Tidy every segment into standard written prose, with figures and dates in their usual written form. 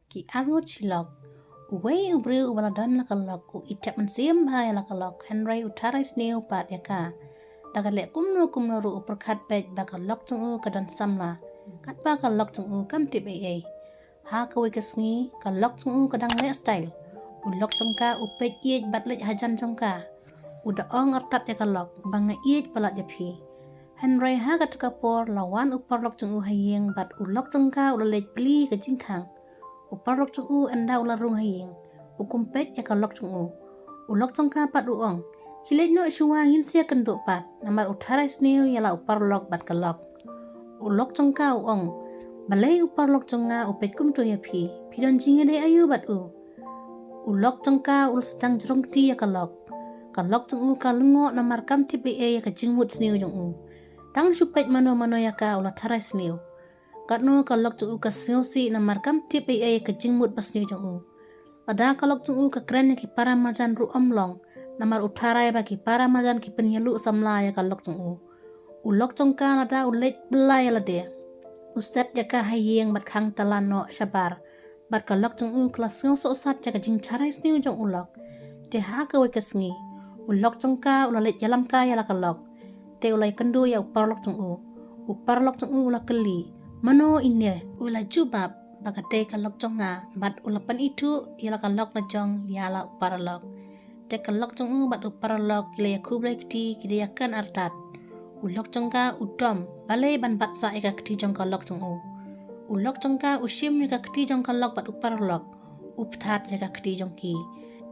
ki arngot chilok. Uway ubre ubaladon lakalok u itap mensiam bahaya lakalok Henry utarai sneo pat yaka. Dagalek kumno ru uperkat pej bakalok tungu kadon samla. Kat bakalok tungu kam tip ay. Ha kawai kesngi kalok tungu kadang le style. Ulok congka upej iej batlej hajan congka. Uda ong artat yakalok banga iej palat japi. Henry ha katakapor lawan uparlok tungu hayeng bat ulok congka ulalej beli ke jingkang. Uparlok tungu enda ularung hayeng. Ukumpet yakalok tungu. Ulok congka pat ruong. Hilej no suwangin sia kenduk pat. Namar utarai sneo yala uparlok bat kalok. Ulok congka uong. Balai uparlok congka upej kumtu yapi. Pidon jingere ayu bat u. Ulok congka ul sedang jerongti yakalok. Kalok tungu kalungo namar kam tipe ya ka jingmut sneo jong. Tang supet mano yaka ula tarai sneo. Katno kalok tungu ka sneo namar kam tipe ya ka jingmut pas sneo jong. Pada kalok tungu ka keren ki para marjan ru omlong namar utarai bagi para marjan ki penyalu samla ya kalok tungu. Ulok congka nada ulet belai lade. Ustad yaka hayeng bat khang talano sabar. Bat kalok tungu kelas sneo sat yaka jing tarai sneo jong ulok. Te ha ka wai kesngi. Ulok congka ulalet jalam ka yala kalok. Te ulai kendu ya uparlok tungu. Uparlok tungu ula keli. Mano ini ula jubab bagate kalok conga bat ulapan itu yala kalok na jong yala uparlok. Te kalok tungu bat uparlok kile ya kublai kiti kide ya kan artat. Ulok congka udom balai ban bat sa eka kiti jong kalok tungu. Ulok congka usim yaka kiti jong kalok bat uparlok. Uptat yaka kiti jong ki.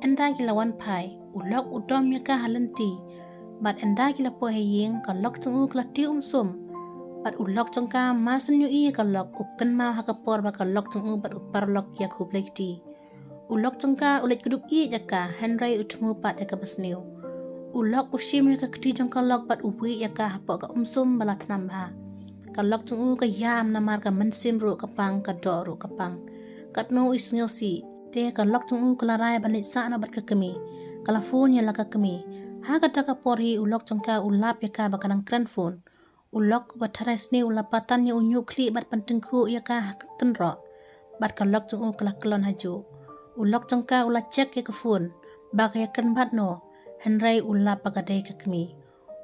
Enda kilawan pai, ulok udom yaka halenti. Bat enda kila po hayeng kalok tungu kelati sum. Bat ulok congka marsen yu iya kalok uken mau hakapor ba kalok tungu bat uparlok ya kublekti. Ulok congka ulet kedup iya jaka Henry utmu pat yaka basniu. Ulok usim yaka keti jong kalok bat uwi yaka hapok ka sum balat namba. Kalok tungu ka yam namar ka mensim ru kapang ka do ru kapang. Katno isngyo si. Te kalok tungu kelarai banit sana bat kekemi. Kalafon yang laka kemi. Ha kata kapori ulok congka ulap yaka bakanang kren phone. Ulok batarai sne ulapatan ya unyu kli bat pentengku yaka kenro. Bat kalok tungu kelak kelon haju. Ulok congka ulat cek yaka phone. Bak yakan bat no. Henry ulap bagadai kekemi.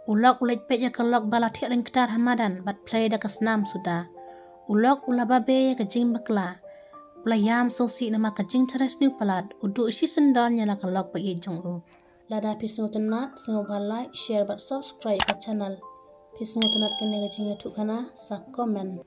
Ulok ulat pet yaka lok balat hiak lengketar hamadan bat play dah kesnam sudah. Ulok ulababe yaka jing bakla. Ulayam sosi nama kajing teres new palat udu isi sendal nyala kalok pa jong u. Lada pisngu tenat sengu like, share but subscribe ke channel. Pisngu tenat kene kajing tu kana sa komen.